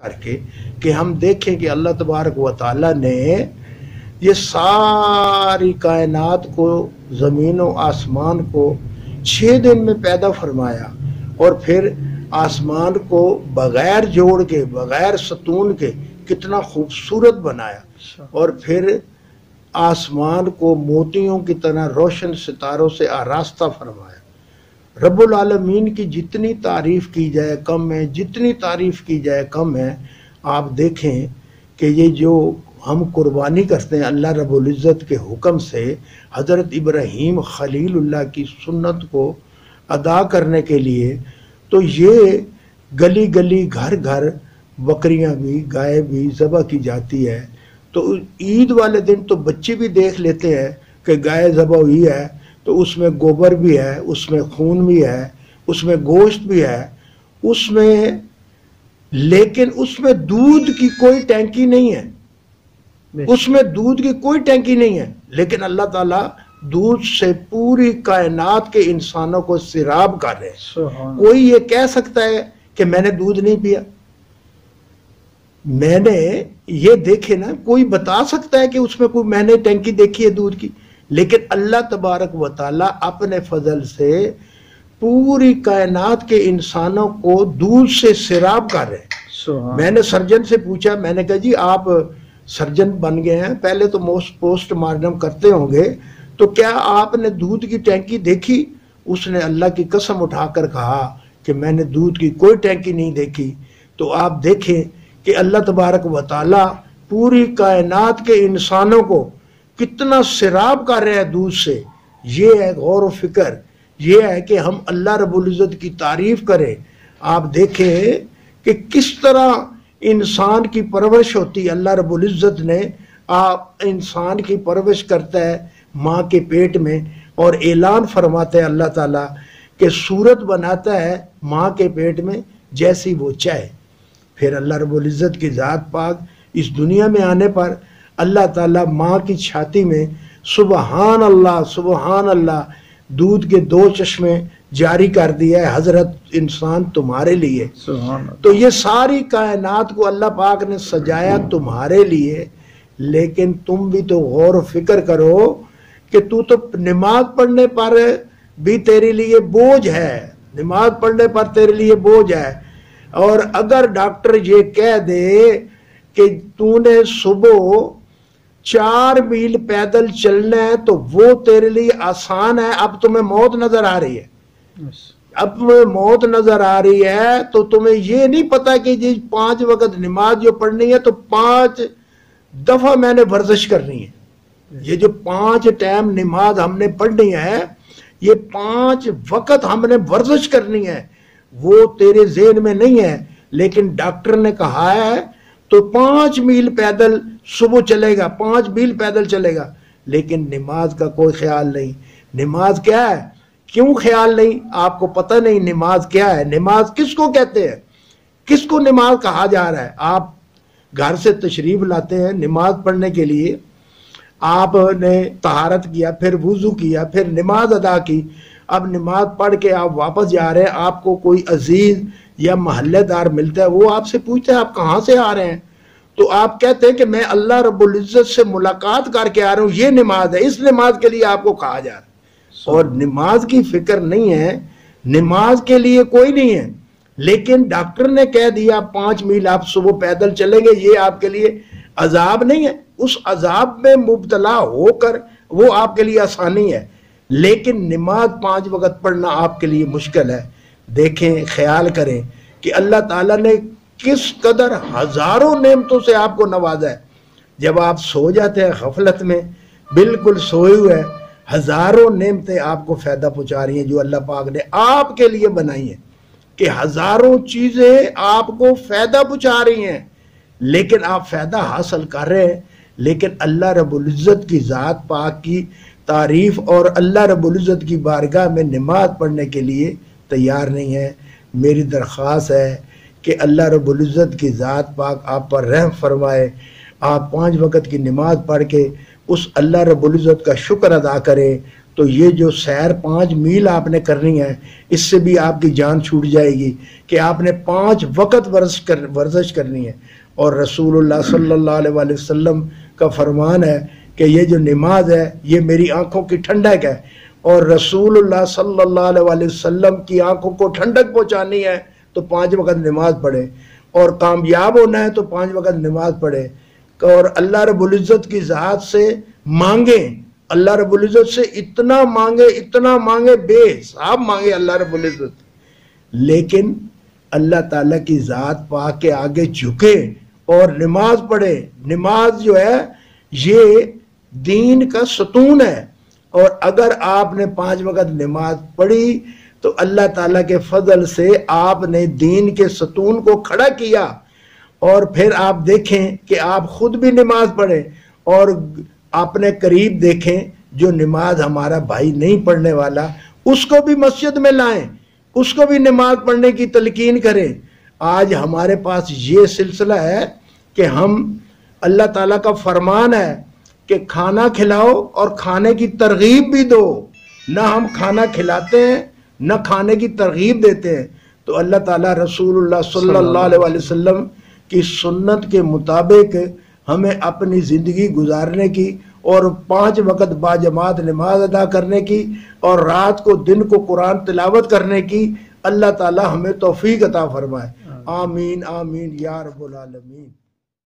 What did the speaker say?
کر کے کہ ہم دیکھیں کہ اللہ تبارک و تعالیٰ نے یہ ساری کائنات کو، زمین و آسمان کو 6 دن میں پیدا فرمایا، اور پھر آسمان کو بغیر جوڑ کے، بغیر ستون کے کتنا خوبصورت بنایا، اور پھر آسمان کو موتیوں کی طرح روشن ستاروں سے آراستہ فرمایا۔ رب العالمین کی جتنی تعریف کی جائے کم ہے، جتنی تعریف کی جائے کم ہے۔ آپ دیکھیں کہ یہ جو ہم قربانی کرتے ہیں اللہ رب العزت کے حکم سے، حضرت ابراہیم خلیل اللہ کی سنت کو ادا کرنے کے لیے، تو یہ گلی گلی گھر گھر بکریاں بھی، گائے بھی ذبح کی جاتی ہے۔ تو عید والے دن تو بچے بھی دیکھ لیتے ہیں کہ گائے ذبح ہوئی ہے، تو اس میں گوبر بھی ہے، اس میں خون بھی ہے، اس میں گوشت بھی ہے، اس میں، لیکن اس میں دودھ کی کوئی ٹینکی نہیں ہے، اس میں دودھ کی کوئی ٹینکی نہیں ہے، لیکن اللہ تعالیٰ دودھ سے پوری کائنات کے انسانوں کو سیراب کر رہے ہیں۔ کوئی یہ کہہ سکتا ہے کہ میں نے دودھ نہیں پیا؟ میں نے یہ دیکھے نا، کوئی بتا سکتا ہے کہ اس میں کوئی میں نے ٹینکی دیکھی ہے دودھ کی؟ لیکن اللہ تبارک و تعالیٰ اپنے فضل سے پوری کائنات کے انسانوں کو دودھ سے سیراب کر رہے ہیں۔ میں نے سرجن سے پوچھا، میں نے کہا جی آپ سرجن بن گئے ہیں، پہلے تو پوسٹ مارٹم کرتے ہوں گے، تو کیا آپ نے دودھ کی ٹینکی دیکھی؟ اس نے اللہ کی قسم اٹھا کر کہا کہ میں نے دودھ کی کوئی ٹینکی نہیں دیکھی۔ تو آپ دیکھیں کہ اللہ تبارک و تعالیٰ پوری کائنات کے انسانوں کو کتنا سیراب کر رہے ہیں دودھ سے۔ یہ ہے غور و فکر، یہ ہے کہ ہم اللہ رب العزت کی تعریف کریں۔ آپ دیکھیں کہ کس طرح انسان کی پرورش ہوتی ہے۔ اللہ رب العزت نے انسان کی پرورش کرتا ہے ماں کے پیٹ میں، اور اعلان فرماتا ہے اللہ تعالیٰ کہ صورت بناتا ہے ماں کے پیٹ میں جیسی وہ چاہے۔ پھر اللہ رب العزت کی ذات پاک اس دنیا میں آنے پر اللہ تعالیٰ ماں کی چھاتی میں سبحان اللہ سبحان اللہ دودھ کے 2 چشمے جاری کر دیا ہے، حضرت انسان تمہارے لیے۔ تو یہ ساری کائنات کو اللہ پاک نے سجایا تمہارے لیے، لیکن تم بھی تو غور و فکر کرو کہ تو نماز پڑھنے پر بھی تیرے لیے بوجھ ہے، نماز پڑھنے پر تیرے لیے بوجھ ہے۔ اور اگر ڈاکٹر یہ کہہ دے کہ تو نے صبح 4 میل پیدل چلنا ہے تو وہ تیرے لیے آسان ہے، اب تمہیں موت نظر آ رہی ہے، اب تمہیں موت نظر آ رہی ہے، تو تمہیں یہ نہیں پتا کہ جی 5 وقت نماز جو پڑھنی ہے تو 5 دفعہ میں نے ورزش کرنی ہے۔ یہ جو 5 ٹائم نماز ہم نے پڑھنی ہے، یہ 5 وقت ہم نے ورزش کرنی ہے، وہ تیرے ذہن میں نہیں ہے۔ لیکن ڈاکٹر نے کہا ہے تو 5 میل پیدل صبح چلے گا، 5 میل پیدل چلے گا، لیکن نماز کا کوئی خیال نہیں۔ نماز کیا ہے؟ کیوں خیال نہیں؟ آپ کو پتہ نہیں نماز کیا ہے؟ نماز کس کو کہتے ہیں؟ کس کو نماز کہا جا رہا ہے؟ آپ گھر سے تشریف لاتے ہیں نماز پڑھنے کے لیے، آپ نے طہارت کیا، پھر وضو کیا، پھر نماز ادا کی، اب نماز پڑھ کے آپ واپس جا رہے ہیں، آپ کو کوئی عزیز یا محلے دار ملتا ہے، وہ آپ سے پوچھتا ہے آپ کہاں سے آ رہے ہیں، تو آپ کہتے ہیں کہ میں اللہ رب العزت سے ملاقات کر کے آ رہا ہوں، یہ نماز ہے، اس نماز کے لیے آپ کو کہا جا رہا ہے۔ اور نماز کی فکر نہیں ہے، نماز کے لیے کوئی نہیں ہے، لیکن ڈاکٹر نے کہہ دیا 5 میل آپ صبح پیدل چلیں گے، یہ آپ کے لیے عذاب نہیں ہے، اس عذاب میں مبتلا ہو کر وہ آپ کے لیے آسانی ہے، لیکن نماز 5 وقت پڑھنا آپ کے لیے مشکل ہے۔ دیکھیں، خیال کریں کہ اللہ تعالیٰ نے کس قدر ہزاروں نعمتوں سے آپ کو نوازا ہے۔ جب آپ سو جاتے ہیں غفلت میں، بالکل سوئے ہوئے، ہزاروں نعمتیں آپ کو فائدہ پہنچا رہی ہیں جو اللہ پاک نے آپ کے لیے بنائی ہیں، کہ ہزاروں چیزیں آپ کو فائدہ پہنچا رہی ہیں، لیکن آپ فائدہ حاصل کر رہے ہیں، لیکن اللہ رب العزت کی ذات پاک کی تعریف اور اللہ رب العزت کی بارگاہ میں نماز پڑھنے کے لیے تیار نہیں ہے۔ میری درخواست ہے کہ اللہ رب العزت کی ذات پاک آپ پر رحم فرمائے، آپ 5 وقت کی نماز پڑھ کے اس اللہ رب العزت کا شکر ادا کریں، تو یہ جو سیر 5 میل آپ نے کرنی ہے، اس سے بھی آپ کی جان چھوٹ جائے گی کہ آپ نے 5 وقت ورزش کرنی ہے۔ اور رسول اللہ صلی اللہ علیہ وآلہ وسلم کا فرمان ہے کہ یہ جو نماز ہے یہ میری آنکھوں کی ٹھنڈک ہے، اور رسول اللہ صلی اللہ علیہ وآلہ وسلم کی آنکھوں کو ٹھنڈک پہنچانی ہے تو 5 وقت نماز پڑھے، اور کامیاب ہونا ہے تو 5 وقت نماز پڑھے، اور اللہ رب العزت کی ذات سے مانگیں، اللہ رب العزت سے اتنا مانگے بے حساب مانگے اللہ رب العزت، لیکن اللہ تعالیٰ کی ذات پا کے آگے جھکے اور نماز پڑھے۔ نماز جو ہے یہ دین کا ستون ہے، اور اگر آپ نے 5 وقت نماز پڑھی تو اللہ تعالیٰ کے فضل سے آپ نے دین کے ستون کو کھڑا کیا، اور پھر آپ دیکھیں کہ آپ خود بھی نماز پڑھیں اور اپنے قریب دیکھیں جو نماز ہمارا بھائی نہیں پڑھنے والا، اس کو بھی مسجد میں لائیں، اس کو بھی نماز پڑھنے کی تلقین کریں۔ آج ہمارے پاس یہ سلسلہ ہے کہ ہم، اللہ تعالیٰ کا فرمان ہے کہ کھانا کھلاؤ اور کھانے کی ترغیب بھی دو، نہ ہم کھانا کھلاتے ہیں نہ کھانے کی ترغیب دیتے ہیں۔ تو اللہ تعالیٰ رسول اللہ صلی اللہ علیہ وسلم کی سنت کے مطابق ہمیں اپنی زندگی گزارنے کی، اور 5 وقت باجماعت نماز ادا کرنے کی، اور رات کو دن کو قرآن تلاوت کرنے کی اللہ تعالیٰ ہمیں توفیق عطا فرمائے۔ آمین آمین یا رب العالمین۔